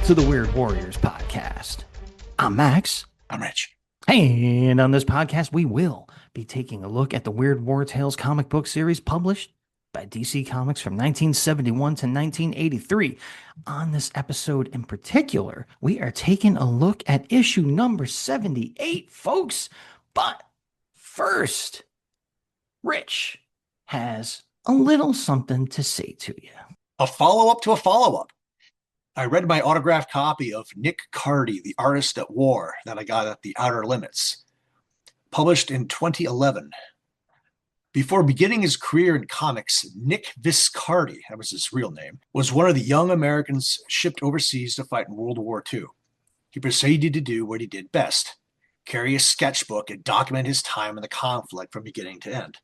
to the Weird Warriors podcast. I'm Max. I'm Rich. And on this podcast, we will be taking a look at the Weird War Tales comic book series published by DC Comics from 1971 to 1983. On this episode in particular, we are taking a look at issue number 78, folks. But first, Rich has a little something to say to you. A follow-up to a follow-up. I read my autographed copy of Nick Cardy, The Artist at War, that I got at the Outer Limits, published in 2011. Before beginning his career in comics, Nick Viscardi, that was his real name, was one of the young Americans shipped overseas to fight in World War II. He proceeded to do what he did best, carry a sketchbook and document his time in the conflict from beginning to end.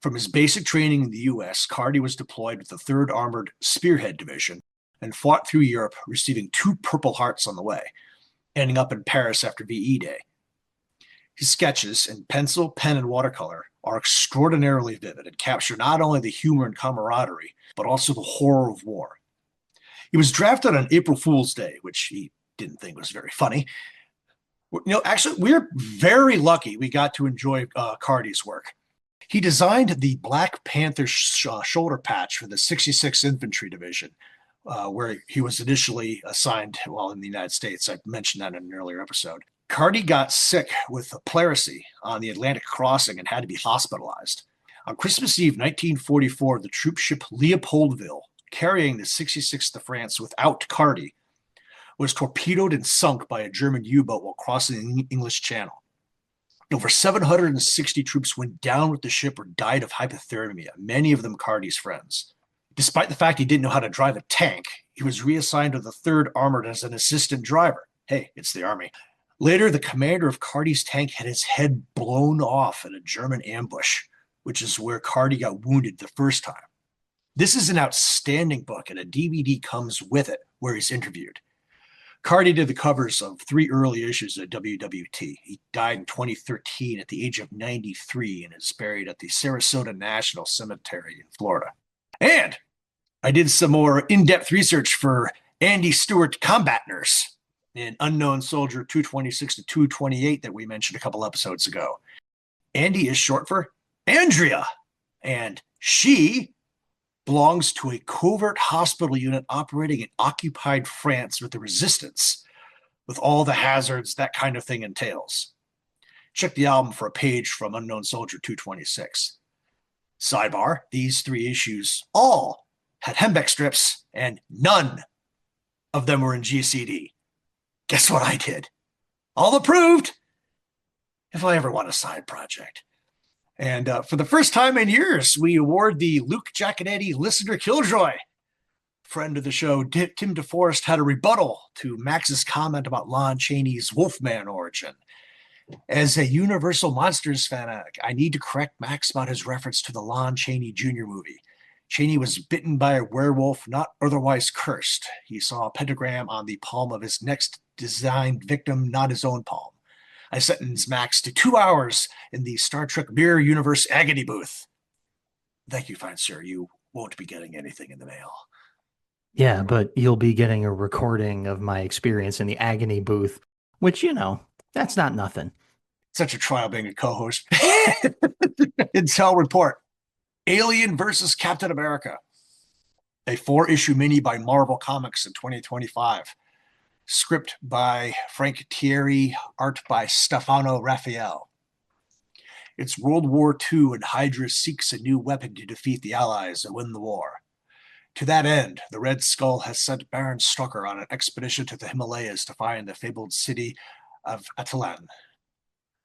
From his basic training in the U.S., Cardy was deployed with the 3rd Armored Spearhead Division and fought through Europe, receiving 2 Purple Hearts on the way, ending up in Paris after VE Day. His sketches in pencil, pen, and watercolor are extraordinarily vivid and capture not only the humor and camaraderie, but also the horror of war. He was drafted on April Fool's Day, which he didn't think was very funny. Actually, we're very lucky we got to enjoy Cardy's work. He designed the Black Panther shoulder patch for the 66th Infantry Division, where he was initially assigned while in the United States. I mentioned that in an earlier episode. Cardy got sick with pleurisy on the Atlantic crossing and had to be hospitalized. On Christmas Eve 1944, the troop ship Leopoldville, carrying the 66th to France without Cardy, was torpedoed and sunk by a German U-boat while crossing the English Channel. Over 760 troops went down with the ship or died of hypothermia, many of them Cardy's friends. Despite the fact he didn't know how to drive a tank, he was reassigned to the 3rd Armored as an assistant driver. Hey, it's the Army. Later, the commander of Cardy's tank had his head blown off in a German ambush, which is where Cardy got wounded the first time. This is an outstanding book, and a DVD comes with it where he's interviewed. Cardy did the covers of 3 early issues of WWT. He died in 2013 at the age of 93 and is buried at the Sarasota National Cemetery in Florida. And I did some more in-depth research for Andy Stewart Combat Nurse in Unknown Soldier 226 to 228 that we mentioned a couple episodes ago. Andy is short for Andrea, and she belongs to a covert hospital unit operating in occupied France with the resistance, with all the hazards that kind of thing entails. Check the album for a page from Unknown Soldier 226. Sidebar, these 3 issues all had Hembeck strips, and none of them were in GCD. Guess what I did? All approved, if I ever want a side project. And for the first time in years, we award the Luke Giaconetti Listener Killjoy. Friend of the show, Tim DeForest, had a rebuttal to Max's comment about Lon Chaney's Wolfman origin. As a Universal Monsters fanatic, I need to correct Max about his reference to the Lon Chaney Jr. movie. Chaney was bitten by a werewolf, not otherwise cursed. He saw a pentagram on the palm of his next designed victim, not his own palm. I sentenced Max to 2 hours in the Star Trek Mirror Universe agony booth. Thank you, fine sir. You won't be getting anything in the mail. Yeah, but you'll be getting a recording of my experience in the agony booth, which, that's not nothing. Such a trial being a co-host. Intel report. Alien versus Captain America. A 4-issue mini by Marvel Comics in 2025. Script by Frank Thierry, art by Stefano Raphael. It's World War II and Hydra seeks a new weapon to defeat the Allies and win the war. To that end, the Red Skull has sent Baron Strucker on an expedition to the Himalayas to find the fabled city of Attilan.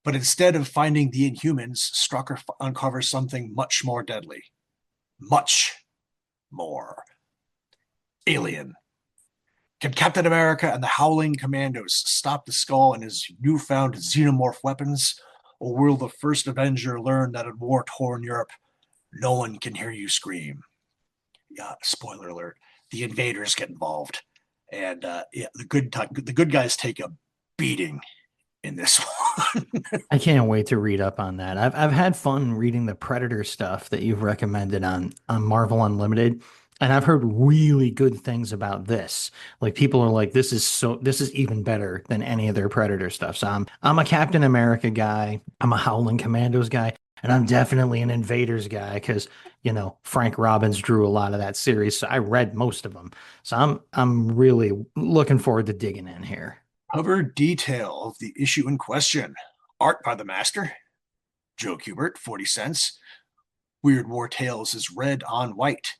But instead of finding the Inhumans, Strucker uncovers something much more deadly. Much more. Alien. Can Captain America and the Howling Commandos stop the Skull and his newfound xenomorph weapons? Or will the first Avenger learn that in war-torn Europe, no one can hear you scream? Yeah, spoiler alert. The invaders get involved. And the good guys take a beating in this one. I can't wait to read up on that. I've had fun reading the Predator stuff that you've recommended on Marvel Unlimited. And I've heard really good things about this. Like people are like, this is even better than any of their Predator stuff. So I'm a Captain America guy, I'm a Howling Commandos guy, and I'm definitely an Invaders guy because Frank Robbins drew a lot of that series. So I read most of them. So I'm really looking forward to digging in here. Cover detail of the issue in question. Art by the master, Joe Kubert, 40 cents. Weird War Tales is red on white.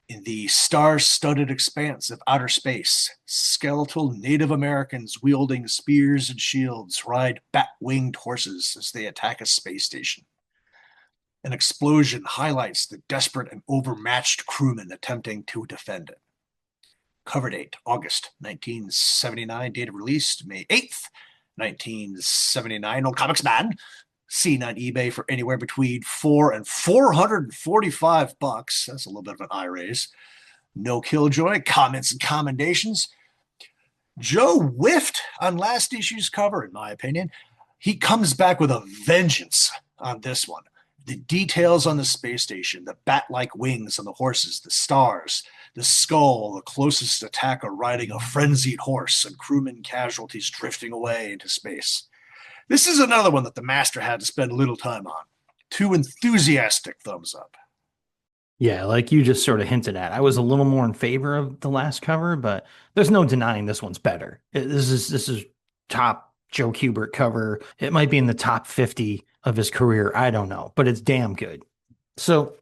In the star-studded expanse of outer space, skeletal Native Americans wielding spears and shields ride bat-winged horses as they attack a space station. An explosion highlights the desperate and overmatched crewmen attempting to defend it. Cover date, August 1979. Date of release, May 8th, 1979. Old Comics Man. Seen on eBay for anywhere between $4 and $445. That's a little bit of an eye raise. No Killjoy, comments and commendations. Joe whiffed on last issue's cover, in my opinion. He comes back with a vengeance on this one. The details on the space station, the bat-like wings on the horses, the stars, the skull, the closest attacker riding a frenzied horse, and crewman casualties drifting away into space. This is another one that the master had to spend little time on. 2 enthusiastic thumbs up. Yeah, like you just sort of hinted at. I was a little more in favor of the last cover, but there's no denying this one's better. This is top Joe Kubert cover. It might be in the top 50 of his career. I don't know, but it's damn good. So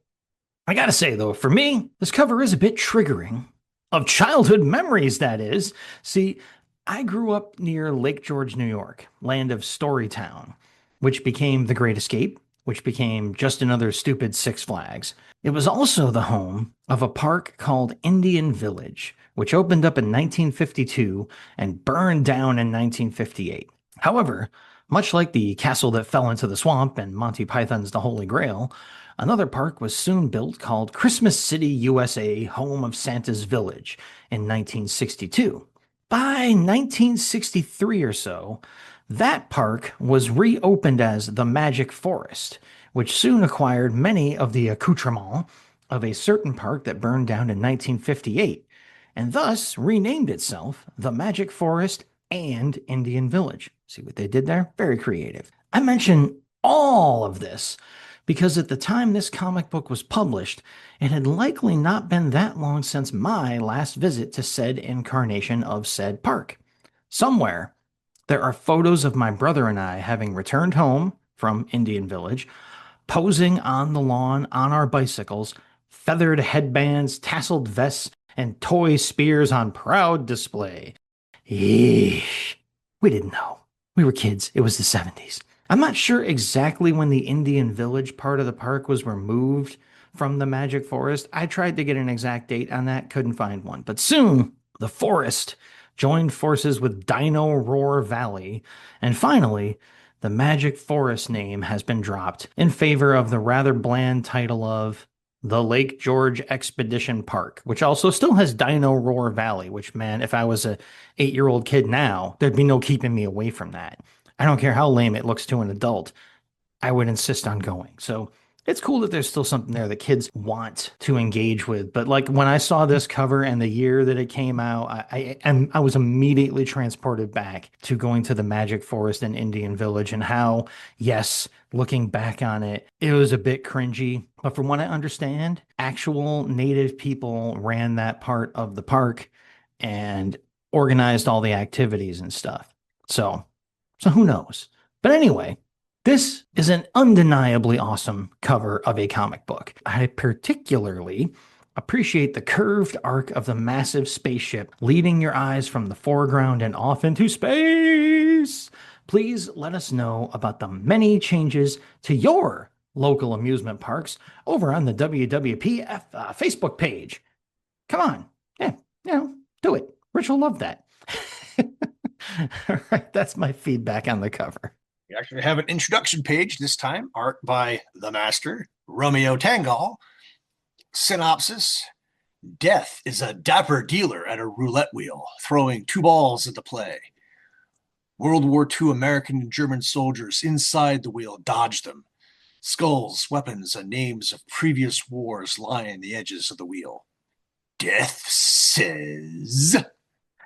I gotta say though, for me, this cover is a bit triggering of childhood memories, that is. See, I grew up near Lake George, New York, land of Storytown, which became The Great Escape, which became just another stupid Six Flags. It was also the home of a park called Indian Village, which opened up in 1952 and burned down in 1958. However, much like the castle that fell into the swamp and Monty Python's The Holy Grail, another park was soon built called Christmas City, USA, home of Santa's Village in 1962. By 1963 or so, that park was reopened as the Magic Forest, which soon acquired many of the accoutrements of a certain park that burned down in 1958, and thus renamed itself the Magic Forest and Indian Village. See what they did there? Very creative. I mention all of this because at the time this comic book was published, it had likely not been that long since my last visit to said incarnation of said park. Somewhere, there are photos of my brother and I having returned home from Indian Village, posing on the lawn on our bicycles, feathered headbands, tasseled vests, and toy spears on proud display. Yeesh. We didn't know. We were kids. It was the 70s. I'm not sure exactly when the Indian Village part of the park was removed from the Magic Forest. I tried to get an exact date on that, couldn't find one. But soon, the forest joined forces with Dino Roar Valley. And finally, the Magic Forest name has been dropped in favor of the rather bland title of the Lake George Expedition Park, which also still has Dino Roar Valley, which, man, if I was a 8-year-old kid now, there'd be no keeping me away from that. I don't care how lame it looks to an adult. I would insist on going. So it's cool that there's still something there that kids want to engage with. But like when I saw this cover and the year that it came out, I was immediately transported back to going to the Magic Forest in Indian Village and how, yes, looking back on it, it was a bit cringy. But from what I understand, actual native people ran that part of the park and organized all the activities and stuff. So who knows? But anyway, this is an undeniably awesome cover of a comic book. I particularly appreciate the curved arc of the massive spaceship leading your eyes from the foreground and off into space. Please let us know about the many changes to your local amusement parks over on the WWPF Facebook page. Come on. Yeah, do it. Rich will love that. All right, that's my feedback on the cover. We actually have an introduction page this time, art by the master, Romeo Tanghal. Synopsis: Death is a dapper dealer at a roulette wheel, throwing 2 balls into play. World War II American and German soldiers inside the wheel dodge them. Skulls, weapons, and names of previous wars line the edges of the wheel. Death says,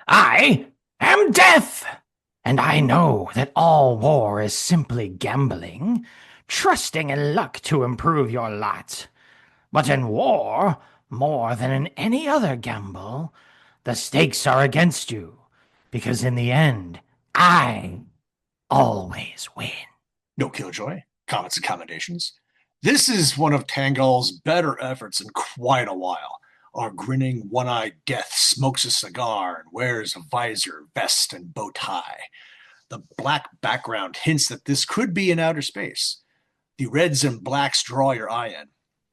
I am Death, and I know that all war is simply gambling, trusting in luck to improve your lot. But in war, more than in any other gamble, the stakes are against you, because in the end, I always win. no killjoy, comments and commendations. This is one of Tangol's better efforts in quite a while. Our grinning, one-eyed Death smokes a cigar and wears a visor, vest, and bow tie. The black background hints that this could be in outer space. The reds and blacks draw your eye in.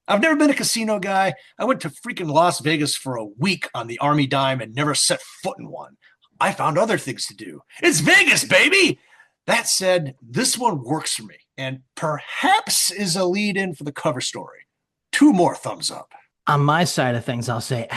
I've never been a casino guy. I went to freaking Las Vegas for a week on the Army dime and never set foot in one. I found other things to do. It's Vegas, baby! That said, this one works for me, and perhaps is a lead-in for the cover story. 2 more thumbs up. On my side of things, I'll say,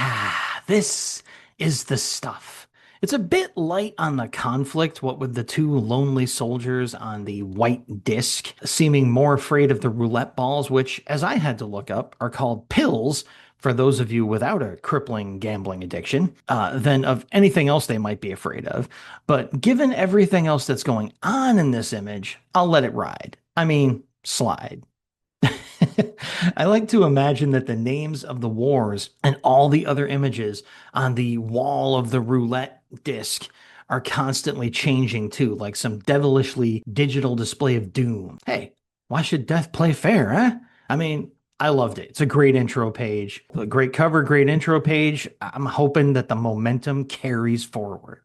this is the stuff. It's a bit light on the conflict, what with the 2 lonely soldiers on the white disc seeming more afraid of the roulette balls, which, as I had to look up, are called pills for those of you without a crippling gambling addiction, than of anything else they might be afraid of. But given everything else that's going on in this image, I'll let it ride. I mean, slide. I like to imagine that the names of the wars and all the other images on the wall of the roulette disc are constantly changing too, like some devilishly digital display of doom. Hey, why should Death play fair, huh? I mean, I loved it. It's a great intro page. A great cover, great intro page. I'm hoping that the momentum carries forward.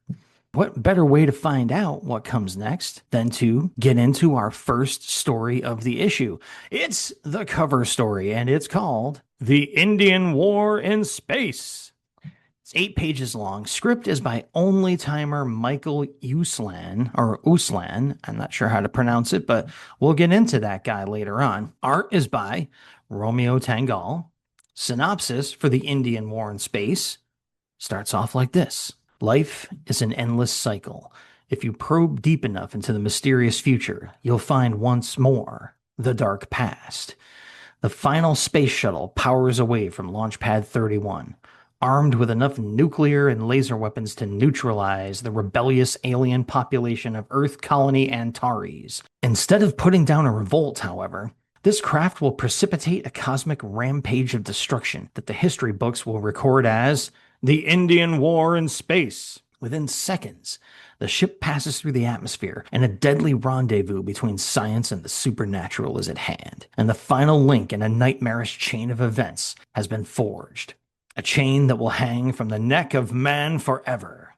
What better way to find out what comes next than to get into our first story of the issue? It's the cover story, and it's called The Indian War in Space. It's 8 pages long. Script is by only timer Michael Uslan, or Uslan. I'm not sure how to pronounce it, but we'll get into that guy later on. Art is by Romeo Tangal. Synopsis for The Indian War in Space starts off like this. Life is an endless cycle. If you probe deep enough into the mysterious future, you'll find once more the dark past. The final space shuttle powers away from Launchpad 31, armed with enough nuclear and laser weapons to neutralize the rebellious alien population of Earth colony Antares. Instead of putting down a revolt, however, this craft will precipitate a cosmic rampage of destruction that the history books will record as The Indian War in Space. Within seconds, the ship passes through the atmosphere, and a deadly rendezvous between science and the supernatural is at hand. And the final link in a nightmarish chain of events has been forged. A chain that will hang from the neck of man forever.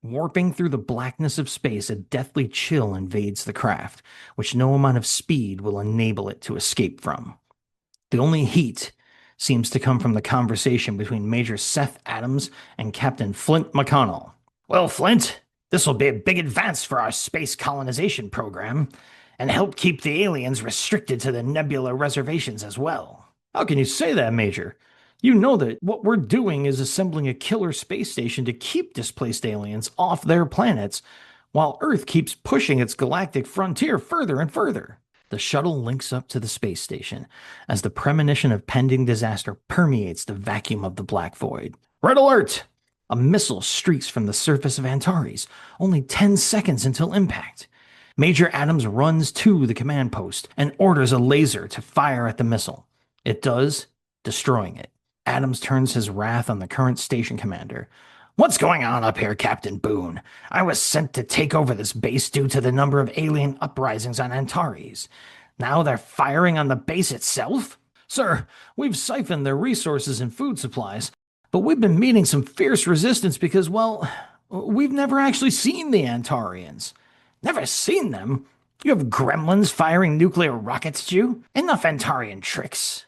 Warping through the blackness of space, a deathly chill invades the craft, which no amount of speed will enable it to escape from. The only heat seems to come from the conversation between Major Seth Adams and Captain Flint McConnell. Well, Flint, this will be a big advance for our space colonization program, and help keep the aliens restricted to the nebula reservations as well. How can you say that, Major? You know that what we're doing is assembling a killer space station to keep displaced aliens off their planets, while Earth keeps pushing its galactic frontier further and further. The shuttle links up to the space station as the premonition of pending disaster permeates the vacuum of the black void. Red alert! A missile streaks from the surface of Antares, only 10 seconds until impact. Major Adams runs to the command post and orders a laser to fire at the missile. It does, destroying it. Adams turns his wrath on the current station commander. What's going on up here, Captain Boone? I was sent to take over this base due to the number of alien uprisings on Antares. Now they're firing on the base itself? Sir, we've siphoned their resources and food supplies, but we've been meeting some fierce resistance because, well, we've never actually seen the Antarians. Never seen them? You have gremlins firing nuclear rockets at you? Enough Antarian tricks.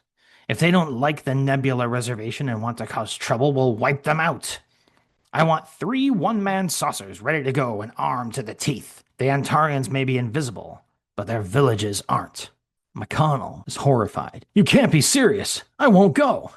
If they don't like the Nebula Reservation and want to cause trouble, we'll wipe them out. I want 3 one-man saucers ready to go and armed to the teeth. The Antarians may be invisible, but their villages aren't. McConnell is horrified. You can't be serious. I won't go.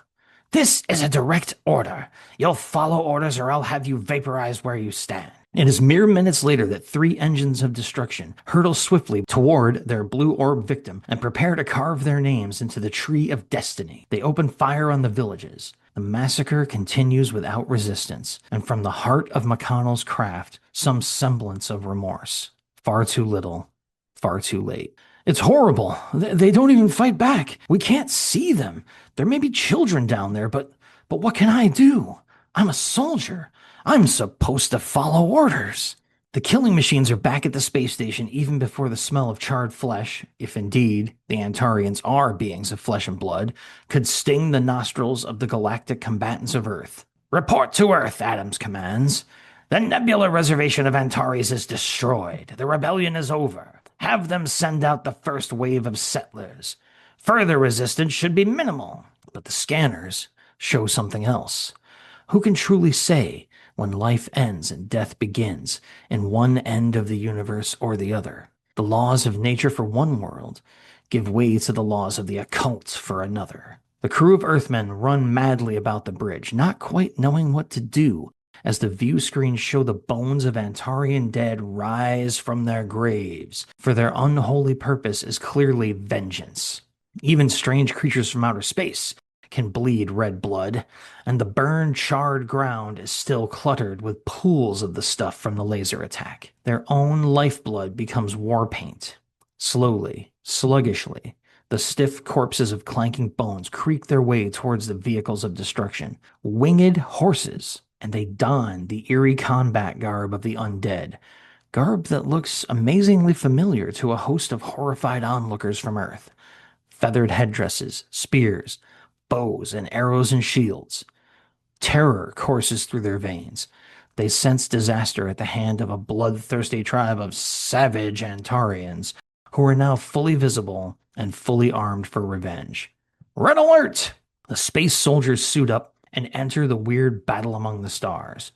This is a direct order. You'll follow orders or I'll have you vaporized where you stand. It is mere minutes later that 3 engines of destruction hurtle swiftly toward their blue orb victim and prepare to carve their names into the tree of destiny. They open fire on the villages. The massacre continues without resistance, and from the heart of McConnell's craft, some semblance of remorse. Far too little, far too late. It's horrible. They don't even fight back. We can't see them. There may be children down there, but what can I do? I'm a soldier. I'm supposed to follow orders. The killing machines are back at the space station even before the smell of charred flesh, if indeed the Antarians are beings of flesh and blood, could sting the nostrils of the galactic combatants of Earth. Report to Earth, Adams commands. The Nebula Reservation of Antares is destroyed. The rebellion is over. Have them send out the first wave of settlers. Further resistance should be minimal, but the scanners show something else. Who can truly say when life ends and death begins in one end of the universe or the other? The laws of nature for one world give way to the laws of the occult for another. The crew of Earthmen run madly about the bridge, not quite knowing what to do, as the view screens show the bones of Antarian dead rise from their graves, for their unholy purpose is clearly vengeance. Even strange creatures from outer space can bleed red blood, and the burned, charred ground is still cluttered with pools of the stuff from the laser attack. Their own lifeblood becomes war paint. Slowly, sluggishly, the stiff corpses of clanking bones creak their way towards the vehicles of destruction. Winged horses, and they don the eerie combat garb of the undead, garb that looks amazingly familiar to a host of horrified onlookers from Earth. Feathered headdresses, spears, bows and arrows and shields. Terror courses through their veins. They sense disaster at the hand of a bloodthirsty tribe of savage Antarians who are now fully visible and fully armed for revenge. Red alert! The space soldiers suit up and enter the weird battle among the stars.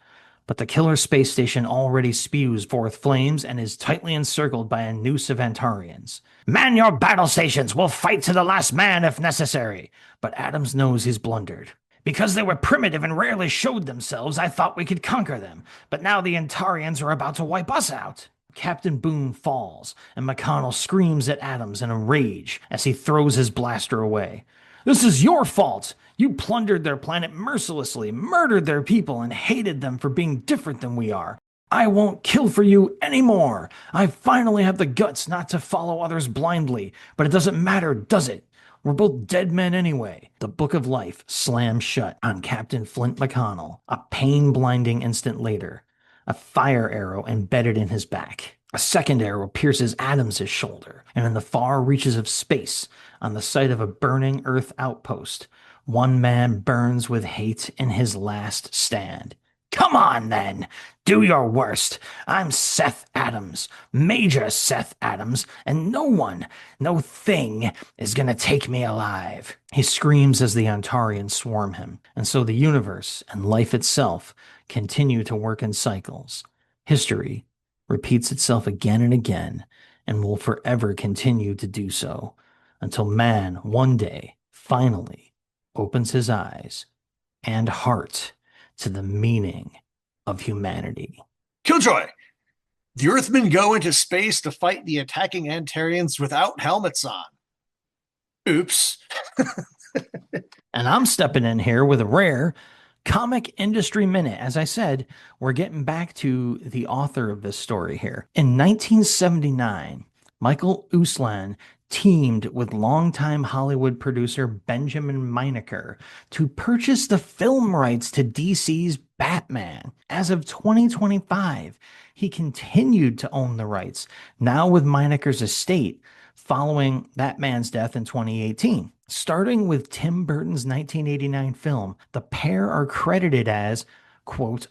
But the killer space station already spews forth flames and is tightly encircled by a noose of Antarians. Man your battle stations! We'll fight to the last man if necessary! But Adams knows he's blundered. Because they were primitive and rarely showed themselves, I thought we could conquer them. But now the Antarians are about to wipe us out. Captain Boone falls, and McConnell screams at Adams in a rage as he throws his blaster away. This is your fault! You plundered their planet mercilessly, murdered their people, and hated them for being different than we are. I won't kill for you anymore. I finally have the guts not to follow others blindly, but it doesn't matter, does it? We're both dead men anyway. The book of life slams shut on Captain Flint McConnell, a pain-blinding instant later. A fire arrow embedded in his back. A second arrow pierces Adams's shoulder, and in the far reaches of space, on the site of a burning Earth outpost, one man burns with hate in his last stand. Come on, then. Do your worst. I'm Seth Adams, Major Seth Adams, and no one, no thing is gonna take me alive. He screams as the Antarians swarm him, and so the universe and life itself continue to work in cycles. History repeats itself again and again, and will forever continue to do so, until man one day finally opens his eyes and heart to the meaning of humanity. Killjoy! The Earthmen go into space to fight the attacking Antarians without helmets on. Oops. And I'm stepping in here with a rare comic industry minute. As I said, we're getting back to the author of this story here. In 1979, Michael Uslan teamed with longtime Hollywood producer Benjamin Minotaur to purchase the film rights to DC's Batman. As of 2025, he continued to own the rights, now with Minotaur's estate, following that man's death in 2018. Starting with Tim Burton's 1989 film, the pair are credited as, quote,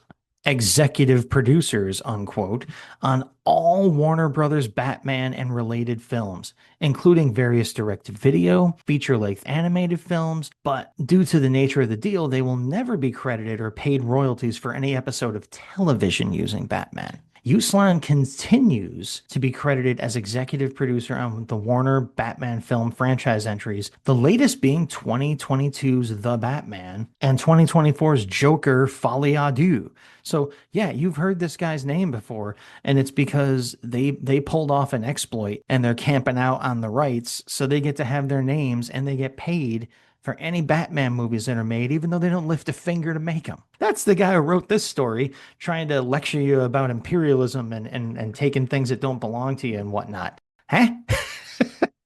executive producers, unquote, on all Warner Brothers Batman and related films, including various direct-to-video, feature-length animated films, but due to the nature of the deal, they will never be credited or paid royalties for any episode of television using Batman. Uslan continues to be credited as executive producer on the Warner Batman film franchise entries, the latest being 2022's The Batman and 2024's Joker Folie à Deux. So yeah, you've heard this guy's name before, and it's because they pulled off an exploit and they're camping out on the rights, so they get to have their names and they get paid for any Batman movies that are made, even though they don't lift a finger to make them. That's the guy who wrote this story, trying to lecture you about imperialism and taking things that don't belong to you and whatnot. Huh?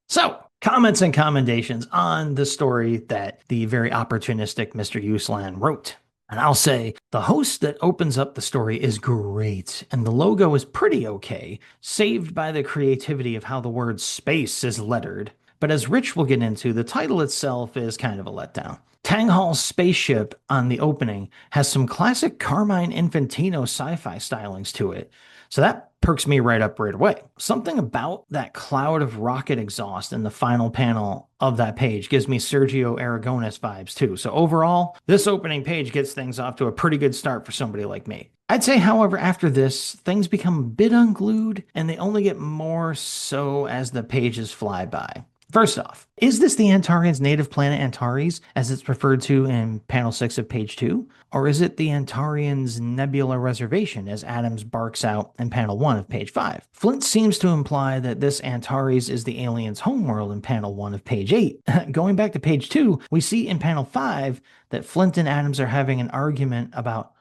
So, comments and commendations on the story that the very opportunistic Mr. Uslan wrote. And I'll say the host that opens up the story is great, and the logo is pretty okay, saved by the creativity of how the word space is lettered. But as Rich will get into, the title itself is kind of a letdown. Tang Hall's spaceship on the opening has some classic Carmine Infantino sci-fi stylings to it, so that perks me right up right away. Something about that cloud of rocket exhaust in the final panel of that page gives me Sergio Aragonés vibes too. So overall, this opening page gets things off to a pretty good start for somebody like me. I'd say, however, after this, things become a bit unglued and they only get more so as the pages fly by. First off, is this the Antarians' native planet Antares, as it's referred to in panel 6 of page 2? Or is it the Antarians' Nebula Reservation, as Adams barks out in panel 1 of page 5? Flint seems to imply that this Antares is the aliens' homeworld in panel 1 of page 8. Going back to page 2, we see in panel 5 that Flint and Adams are having an argument about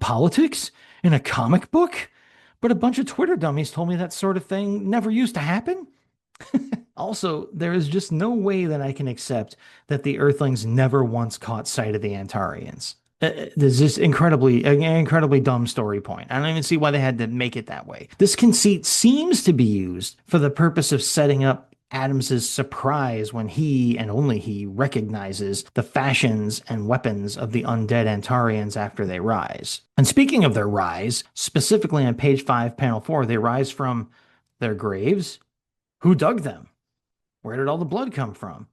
politics in a comic book? But a bunch of Twitter dummies told me that sort of thing never used to happen. Also, there is just no way that I can accept that the Earthlings never once caught sight of the Antarians. There's just incredibly dumb story point. I don't even see why they had to make it that way. This conceit seems to be used for the purpose of setting up Adams's surprise when he and only he recognizes the fashions and weapons of the undead Antarians after they rise. And speaking of their rise, specifically on page 5, panel 4, they rise from their graves. Who dug them? Where did all the blood come from?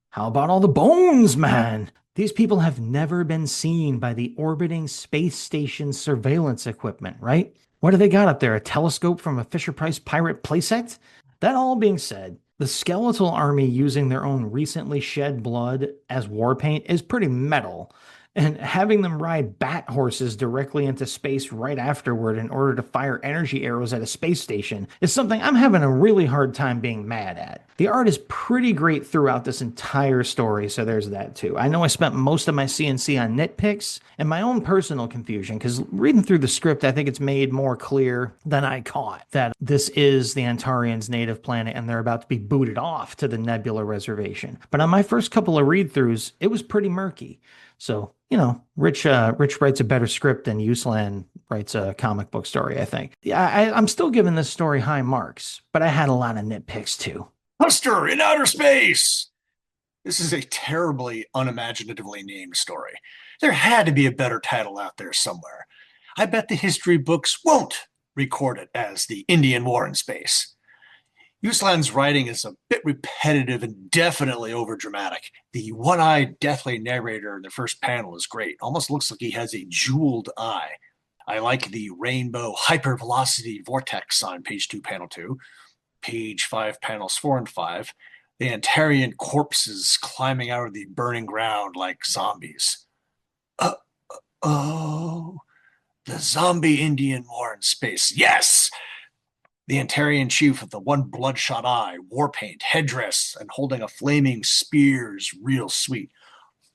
How about all the bones, man? These people have never been seen by the orbiting space station surveillance equipment, right? What do they got up there? A telescope from a Fisher-Price pirate playset? That all being said, the skeletal army using their own recently shed blood as war paint is pretty metal. And having them ride bat horses directly into space right afterward in order to fire energy arrows at a space station is something I'm having a really hard time being mad at. The art is pretty great throughout this entire story, so there's that too. I know I spent most of my CNC on nitpicks and my own personal confusion, because reading through the script, I think it's made more clear than I caught that this is the Antarians' native planet and they're about to be booted off to the Nebula Reservation. But on my first couple of read-throughs, it was pretty murky. So, Rich writes a better script than Uslan writes a comic book story, I think. Yeah, I'm still giving this story high marks, but I had a lot of nitpicks too. Huster in outer space! This is a terribly unimaginatively named story. There had to be a better title out there somewhere. I bet the history books won't record it as the Indian War in Space. Uslan's writing is a bit repetitive and definitely overdramatic. The one-eyed, deathly narrator in the first panel is great. Almost looks like he has a jeweled eye. I like the rainbow hypervelocity vortex on page 2, panel 2. Page 5, panels 4 and 5. The Antarian corpses climbing out of the burning ground like zombies. Oh, the zombie Indian War in Space. Yes! The Antarian chief with the one bloodshot eye, war paint, headdress, and holding a flaming spear is real sweet.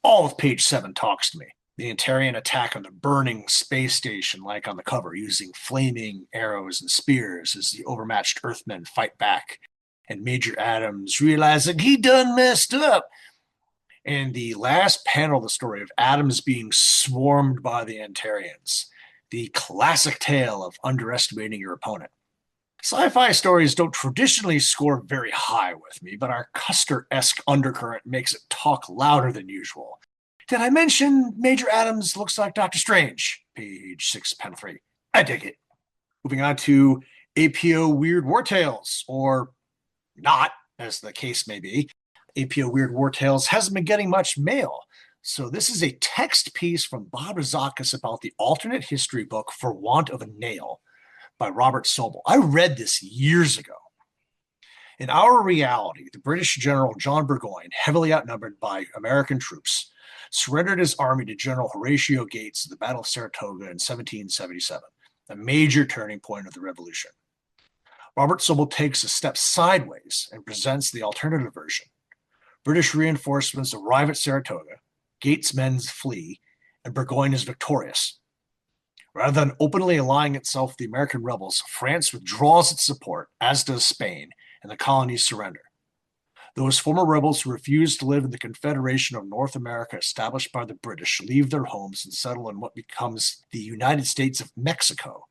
All of page 7 talks to me. The Antarian attack on the burning space station, like on the cover, using flaming arrows and spears as the overmatched Earthmen fight back. And Major Adams realizing he done messed up. And the last panel of the story of Adams being swarmed by the Antarians. The classic tale of underestimating your opponent. Sci-fi stories don't traditionally score very high with me, but our Custer-esque undercurrent makes it talk louder than usual. Did I mention Major Adams looks like Doctor Strange? Page 6, panel 3. I dig it. Moving on to APO Weird War Tales, or not, as the case may be. APO Weird War Tales hasn't been getting much mail, so this is a text piece from Bob Rozakis about the alternate history book For Want of a Nail by Robert Sobel. I read this years ago. In our reality, the British General John Burgoyne, heavily outnumbered by American troops, surrendered his army to General Horatio Gates at the Battle of Saratoga in 1777, a major turning point of the Revolution. Robert Sobel takes a step sideways and presents the alternative version. British reinforcements arrive at Saratoga, Gates' men flee, and Burgoyne is victorious. Rather than openly allying itself with the American rebels, France withdraws its support, as does Spain, and the colonies surrender. Those former rebels who refused to live in the Confederation of North America established by the British leave their homes and settle in what becomes the United States of Mexico.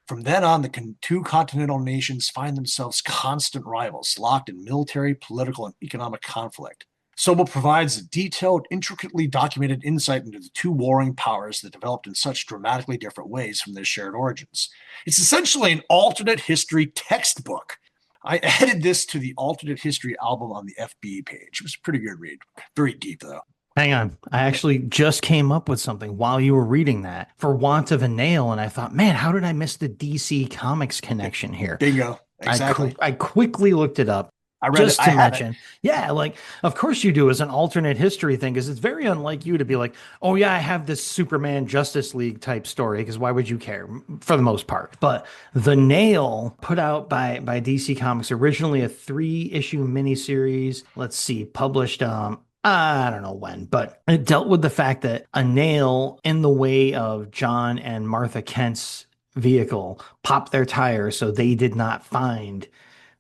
From then on, the two continental nations find themselves constant rivals, locked in military, political, and economic conflict. Sobel provides a detailed, intricately documented insight into the two warring powers that developed in such dramatically different ways from their shared origins. It's essentially an alternate history textbook. I added this to the alternate history album on the FB page. It was a pretty good read. Very deep, though. Hang on. I actually just came up with something while you were reading that for want of a nail. And I thought, man, how did I miss the DC Comics connection here? Bingo. Exactly. I quickly looked it up. I read Just it. to I have mention, it. yeah, like of course you do as an alternate history thing, because it's very unlike you to be like, oh yeah, I have this Superman Justice League type story, because why would you care for the most part? But The Nail, put out by DC Comics, originally a 3-issue miniseries. Let's see, published I don't know when, but it dealt with the fact that a nail in the way of John and Martha Kent's vehicle popped their tire, so they did not find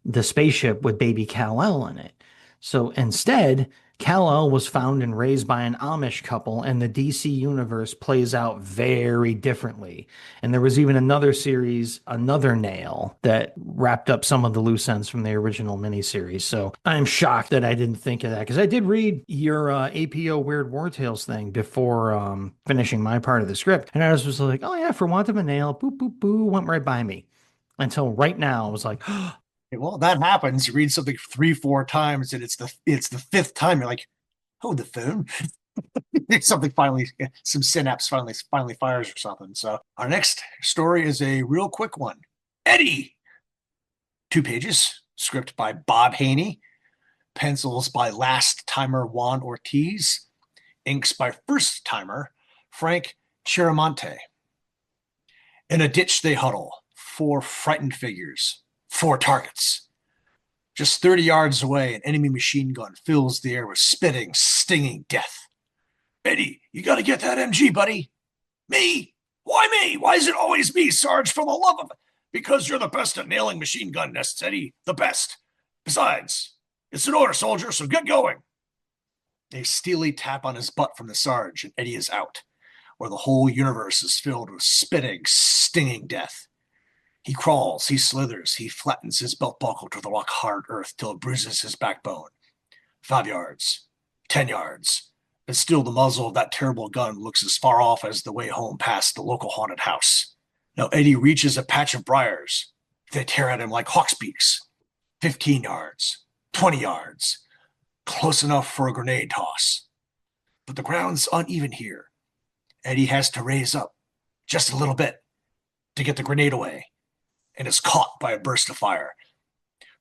the spaceship with baby Kal-El in it. So instead, Kal-El was found and raised by an Amish couple, and the DC universe plays out very differently. And there was even another series, Another Nail, that wrapped up some of the loose ends from the original miniseries. So I'm shocked that I didn't think of that, because I did read your APO Weird War Tales thing before finishing my part of the script. And I was just like, oh yeah, for want of a nail, boop, boop, boo, went right by me. Until right now, I was like, Well, that happens. You read something 3-4 times, and it's the fifth time. You're like, oh, the phone. Something finally, some synapse finally fires or something. So our next story is a real quick one. Eddie, 2 pages, script by Bob Haney, pencils by last timer Juan Ortiz, inks by first timer Frank Chiramonte. In a ditch they huddle, 4 frightened figures. 4 targets. Just 30 yards away, an enemy machine gun fills the air with spitting, stinging death. Eddie, you gotta get that MG, buddy. Me? Why me? Why is it always me, Sarge, for the love of it? Because you're the best at nailing machine gun nests, Eddie. The best. Besides, it's an order, soldier, so get going. A steely tap on his butt from the Sarge, and Eddie is out, where the whole universe is filled with spitting, stinging death. He crawls, he slithers, he flattens his belt buckle to the rock-hard earth till it bruises his backbone. 5 yards, 10 yards, and still the muzzle of that terrible gun looks as far off as the way home past the local haunted house. Now Eddie reaches a patch of briars. They tear at him like hawk's beaks. 15 yards, 20 yards, close enough for a grenade toss. But the ground's uneven here. Eddie has to raise up just a little bit to get the grenade away, and is caught by a burst of fire.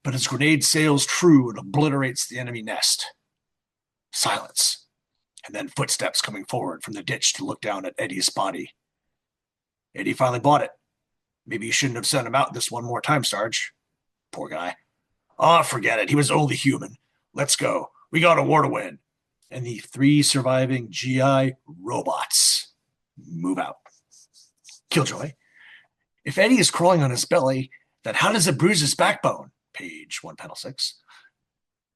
But his grenade sails true and obliterates the enemy nest. Silence, and then footsteps coming forward from the ditch to look down at Eddie's body. Eddie finally bought it. Maybe you shouldn't have sent him out this one more time, Sarge. Poor guy. Oh, forget it. He was only human. Let's go. We got a war to win. And the 3 surviving GI robots move out. Killjoy. If Eddie is crawling on his belly, then how does it bruise his backbone? Page 1, panel 6.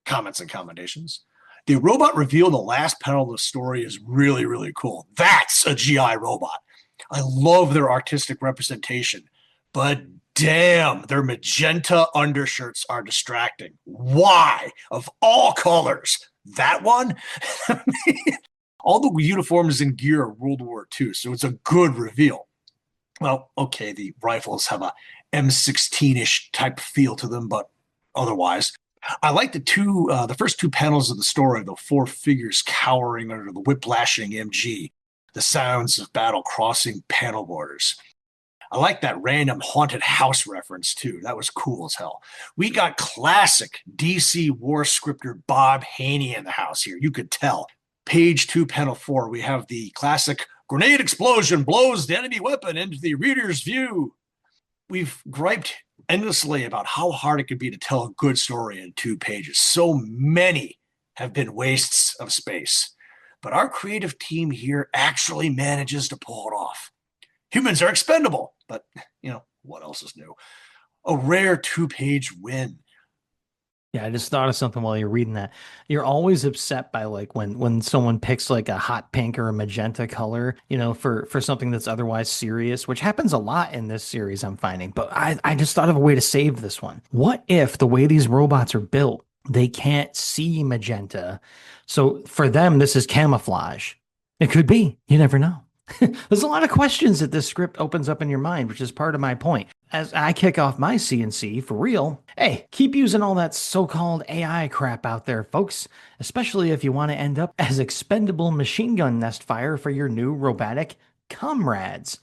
Comments and commendations. The robot reveal in the last panel of the story is really, really cool. That's a GI robot. I love their artistic representation, but damn, their magenta undershirts are distracting. Why? Of all colors, that one? All the uniforms and gear are World War II, so it's a good reveal. Well, okay, the rifles have a M16-ish type feel to them, but otherwise, I like the first 2 panels of the story, the 4 figures cowering under the whiplashing MG, the sounds of battle crossing panel borders. I like that random haunted house reference, too. That was cool as hell. We got classic DC war scripter Bob Haney in the house here. You could tell. Page 2, panel 4, we have the classic grenade explosion blows the enemy weapon into the reader's view. We've griped endlessly about how hard it can be to tell a good story in 2 pages. So many have been wastes of space. But our creative team here actually manages to pull it off. Humans are expendable, but, what else is new? A rare 2-page win. Yeah, I just thought of something while you're reading that. You're always upset by like when someone picks like a hot pink or a magenta color, for something that's otherwise serious, which happens a lot in this series, I'm finding. But I just thought of a way to save this one. What if the way these robots are built, they can't see magenta? So for them, this is camouflage. It could be. You never know. There's a lot of questions that this script opens up in your mind, which is part of my point. As I kick off my CNC for real, hey, keep using all that so-called AI crap out there, folks, especially if you want to end up as expendable machine gun nest fire for your new robotic comrades.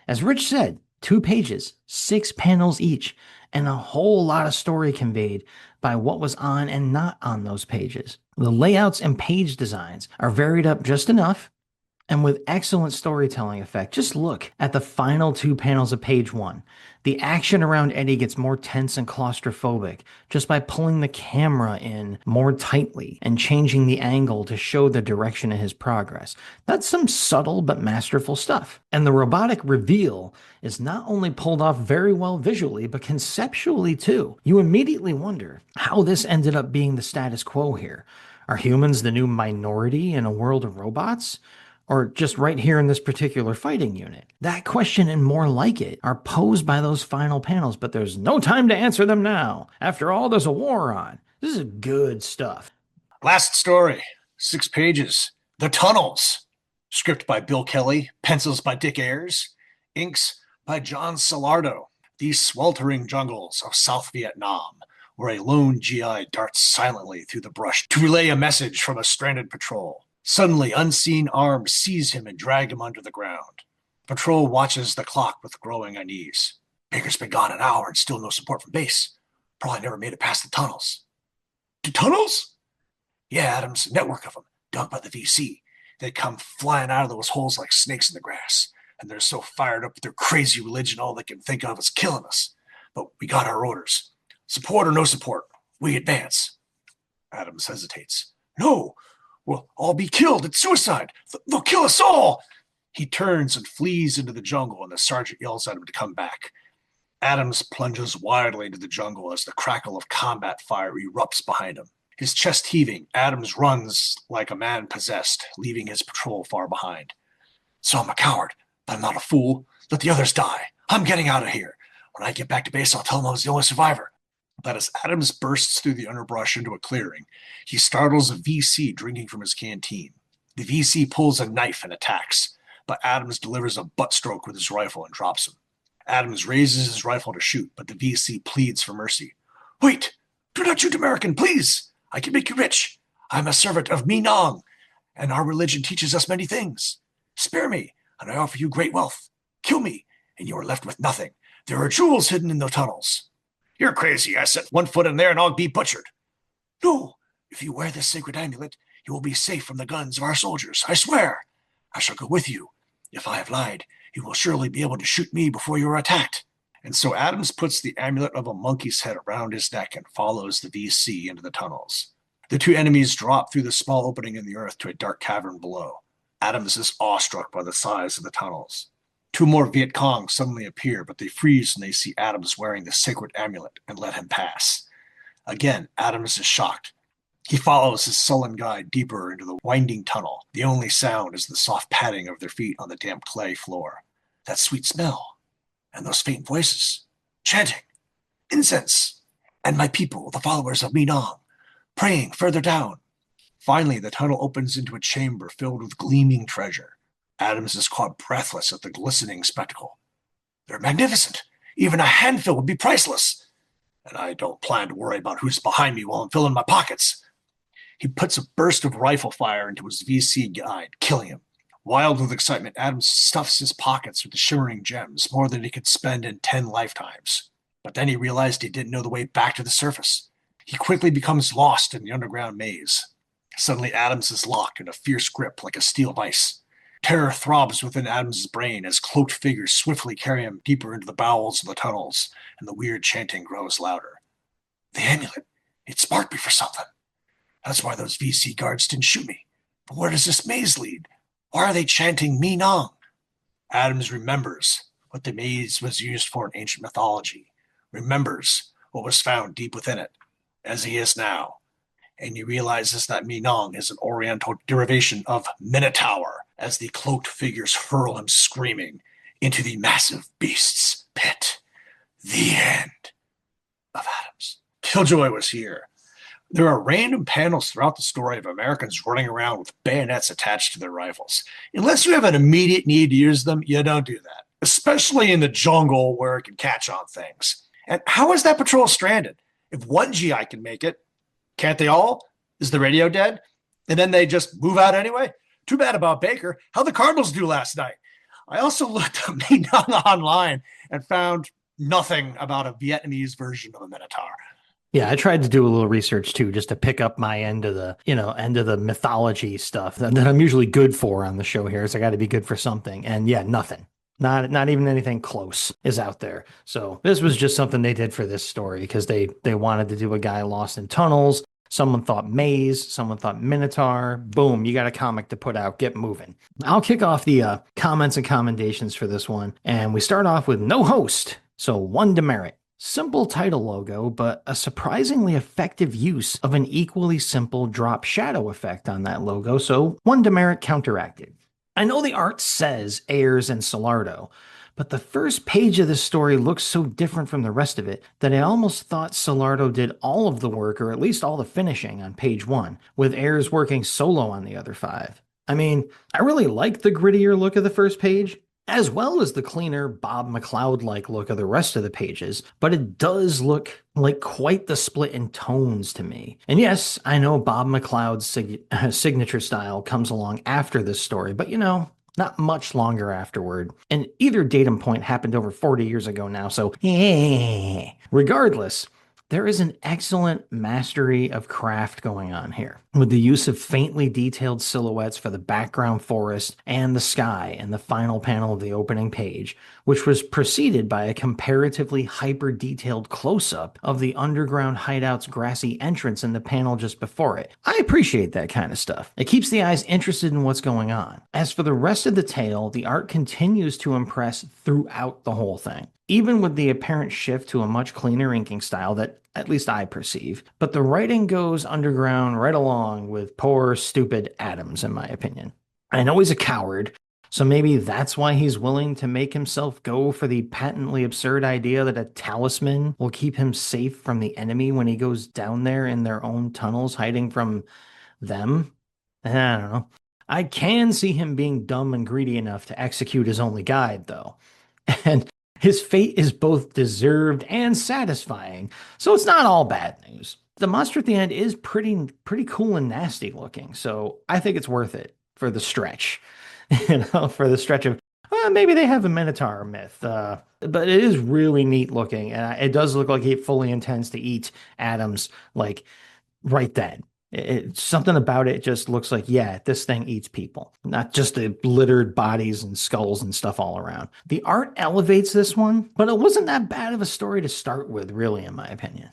As Rich said, 2 pages, 6 panels each, and a whole lot of story conveyed by what was on and not on those pages. The layouts and page designs are varied up just enough and with excellent storytelling effect. Just look at the final 2 panels of page 1. The action around Eddie gets more tense and claustrophobic just by pulling the camera in more tightly and changing the angle to show the direction of his progress. That's some subtle but masterful stuff. And the robotic reveal is not only pulled off very well visually, but conceptually too. You immediately wonder how this ended up being the status quo here. Are humans the new minority in a world of robots? Or just right here in this particular fighting unit? That question and more like it are posed by those final panels, but there's no time to answer them now. After all, there's a war on. This is good stuff. Last story, 6 pages. The Tunnels. Script by Bill Kelly, pencils by Dick Ayers, inks by John Salardo. These sweltering jungles of South Vietnam, where a lone GI darts silently through the brush to relay a message from a stranded patrol. Suddenly, unseen arms seize him and drag him under the ground. Patrol watches the clock with growing unease. Baker's been gone an hour and still no support from base. Probably never made it past the tunnels. The tunnels? Yeah, Adams, a network of them, dug by the VC. They come flying out of those holes like snakes in the grass. And they're so fired up with their crazy religion, all they can think of is killing us. But we got our orders. Support or no support, we advance. Adams hesitates. No, we'll all be killed. It's suicide. They'll kill us all. He turns and flees into the jungle, and the sergeant yells at him to come back. Adams plunges wildly into the jungle as the crackle of combat fire erupts behind him. His chest heaving, Adams runs like a man possessed, leaving his patrol far behind. So I'm a coward, but I'm not a fool. Let the others die. I'm getting out of here. When I get back to base, I'll tell them I was the only survivor. But as Adams bursts through the underbrush into a clearing, he startles a VC drinking from his canteen. The VC pulls a knife and attacks, but Adams delivers a butt stroke with his rifle and drops him. Adams raises his rifle to shoot, but the VC pleads for mercy. Wait! Do not shoot, American, please! I can make you rich. I'm a servant of Minong, and our religion teaches us many things. Spare me, and I offer you great wealth. Kill me, and you are left with nothing. There are jewels hidden in the tunnels. You're crazy. I set one foot in there and I'll be butchered. No, if you wear this sacred amulet, you will be safe from the guns of our soldiers. I swear. I shall go with you. If I have lied, you will surely be able to shoot me before you are attacked. And so Adams puts the amulet of a monkey's head around his neck and follows the VC into the tunnels. The two enemies drop through the small opening in the earth to a dark cavern below. Adams is awestruck by the size of the tunnels. 2 more Viet Cong suddenly appear, but they freeze when they see Adams wearing the sacred amulet and let him pass. Again, Adams is shocked. He follows his sullen guide deeper into the winding tunnel. The only sound is the soft padding of their feet on the damp clay floor. That sweet smell, and those faint voices, chanting, incense, and my people, the followers of Minong, praying further down. Finally, the tunnel opens into a chamber filled with gleaming treasure. Adams is caught breathless at the glistening spectacle. They're magnificent. Even a handful would be priceless. And I don't plan to worry about who's behind me while I'm filling my pockets. He puts a burst of rifle fire into his VC guide, killing him. Wild with excitement, Adams stuffs his pockets with the shimmering gems, more than he could spend in 10 lifetimes. But then he realized he didn't know the way back to the surface. He quickly becomes lost in the underground maze. Suddenly, Adams is locked in a fierce grip like a steel vice. Terror throbs within Adams' brain as cloaked figures swiftly carry him deeper into the bowels of the tunnels, and the weird chanting grows louder. The amulet, it sparked me for something. That's why those VC guards didn't shoot me. But where does this maze lead? Why are they chanting Me Nong? Adams remembers what the maze was used for in ancient mythology, remembers what was found deep within it, as he is now. And he realizes that Minong is an oriental derivation of Minotaur, as the cloaked figures hurl him screaming into the massive beast's pit. The end of Adams. Killjoy was here. There are random panels throughout the story of Americans running around with bayonets attached to their rifles. Unless you have an immediate need to use them, you don't do that, especially in the jungle where it can catch on things. And how is that patrol stranded? If one GI can make it, can't they all? Is the radio dead? And then they just move out anyway? Too bad about Baker. How'd the Cardinals do last night? I also looked up Minong online and found nothing about a Vietnamese version of a Minotaur. Yeah, I tried to do a little research too, just to pick up my end of the, end of the mythology stuff that I'm usually good for on the show here. So I got to be good for something. And yeah, nothing. Not even anything close is out there. So this was just something they did for this story because they wanted to do a guy lost in tunnels. Someone thought maze, someone thought Minotaur. Boom, you got a comic to put out. Get moving. I'll kick off the comments and commendations for this one. And we start off with no host. So one demerit. Simple title logo, but a surprisingly effective use of an equally simple drop shadow effect on that logo. So one demerit counteracted. I know the art says Ayers and Solardo, but the first page of this story looks so different from the rest of it that I almost thought Solardo did all of the work, or at least all the finishing on page 1, with Ayers working solo on the other 5. I mean, I really like the grittier look of the first page, as well as the cleaner Bob McLeod-like look of the rest of the pages, but it does look like quite the split in tones to me. And yes, I know Bob McLeod's signature style comes along after this story, but not much longer afterward. And either datum point happened over 40 years ago now, so regardless, there is an excellent mastery of craft going on here, with the use of faintly detailed silhouettes for the background forest and the sky in the final panel of the opening page, which was preceded by a comparatively hyper-detailed close-up of the underground hideout's grassy entrance in the panel just before it. I appreciate that kind of stuff. It keeps the eyes interested in what's going on. As for the rest of the tale, the art continues to impress throughout the whole thing, even with the apparent shift to a much cleaner inking style that at least I perceive. But the writing goes underground right along with poor, stupid Adams, in my opinion. I know he's a coward, so maybe that's why he's willing to make himself go for the patently absurd idea that a talisman will keep him safe from the enemy when he goes down there in their own tunnels, hiding from them. I don't know. I can see him being dumb and greedy enough to execute his only guide, though. And his fate is both deserved and satisfying, so it's not all bad news. The monster at the end is pretty cool and nasty looking, so I think it's worth it for the stretch. For the stretch of, well, maybe they have a Minotaur myth, but it is really neat looking, and it does look like he fully intends to eat Adams, like, right then. Something about it just looks like, yeah, this thing eats people, not just the littered bodies and skulls and stuff all around. The art elevates this one, but it wasn't that bad of a story to start with, really, in my opinion.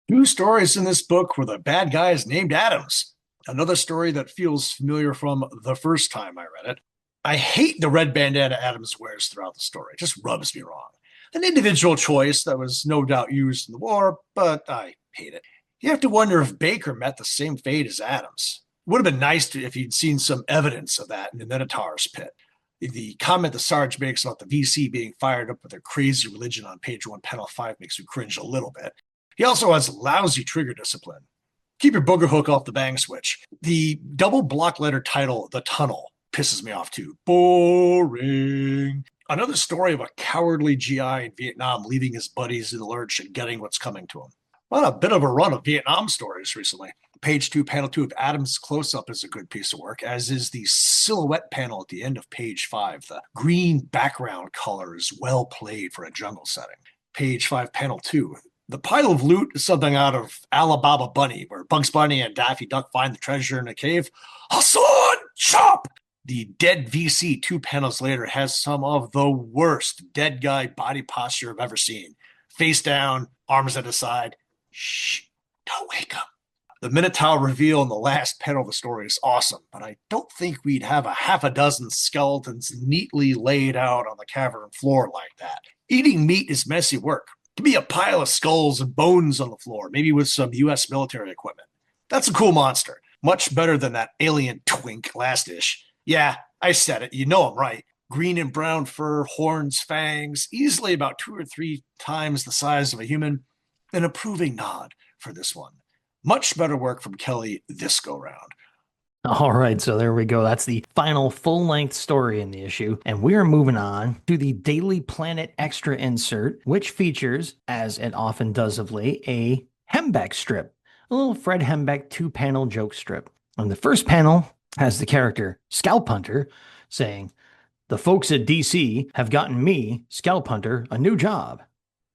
2 stories in this book where the bad guy is named Adams. Another story that feels familiar from the first time I read it. I hate the red bandana Adams wears throughout the story. It just rubs me wrong. An individual choice that was no doubt used in the war, but I hate it. You have to wonder if Baker met the same fate as Adams. It would have been nice if he'd seen some evidence of that in the Minotaur's pit. The comment the Sarge makes about the VC being fired up with their crazy religion on page 1, panel 5 makes me cringe a little bit. He also has lousy trigger discipline. Keep your booger hook off the bang switch. The double block letter title, The Tunnel, pisses me off too. Boring. Another story of a cowardly GI in Vietnam leaving his buddies in the lurch and getting what's coming to him. Well, a bit of a run of Vietnam stories recently. Page 2, panel 2 of Adam's close-up is a good piece of work, as is the silhouette panel at the end of page 5. The green background color is well played for a jungle setting. Page 5, panel 2. The pile of loot is something out of Alabama Bunny, where Bugs Bunny and Daffy Duck find the treasure in a cave. Hassan, chop! The dead VC 2 panels later has some of the worst dead guy body posture I've ever seen. Face down, arms at his side. Shh, don't wake him. The Minotaur reveal in the last panel of the story is awesome, but I don't think we'd have a half a dozen skeletons neatly laid out on the cavern floor like that. Eating meat is messy work. Give me a pile of skulls and bones on the floor, maybe with some US military equipment. That's a cool monster. Much better than that alien twink last ish. Yeah, I said it. You know I'm right. Green and brown fur, horns, fangs, easily about 2 or 3 times the size of a human. An approving nod for this one. Much better work from Kelly this go round. All right, so there we go. That's the final full-length story in the issue. And we are moving on to the Daily Planet Extra insert, which features, as it often does of late, a Hembeck strip. A little Fred Hembeck 2-panel joke strip. And the first panel has the character Scalp Hunter saying, "The folks at DC have gotten me, Scalp Hunter, a new job.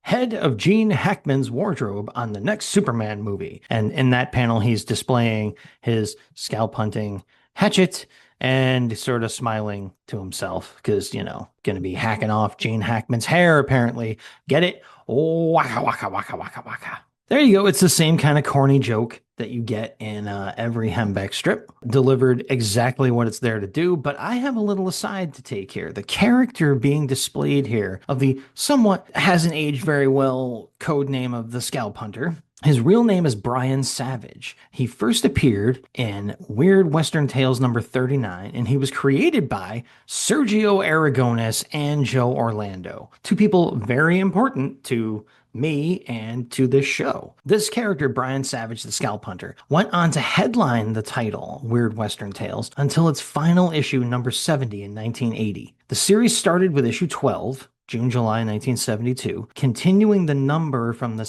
Head of Gene Hackman's wardrobe on the next Superman movie." And in that panel, he's displaying his scalp hunting hatchet and sort of smiling to himself because, going to be hacking off Gene Hackman's hair, apparently. Get it? Oh, waka, waka, waka, waka, waka. There you go. It's the same kind of corny joke that you get in every Hembeck strip, delivered exactly what it's there to do. But I have a little aside to take here. The character being displayed here of the somewhat hasn't aged very well code name of the Scalp Hunter. His real name is Brian Savage. He first appeared in Weird Western Tales number 39, and he was created by Sergio Aragones and Joe Orlando, two people very important to me and to this show. This character, Brian Savage, the Scalp Hunter, went on to headline the title, Weird Western Tales, until its final issue, number 70 in 1980. The series started with issue 12, June, July 1972, continuing the numbering from the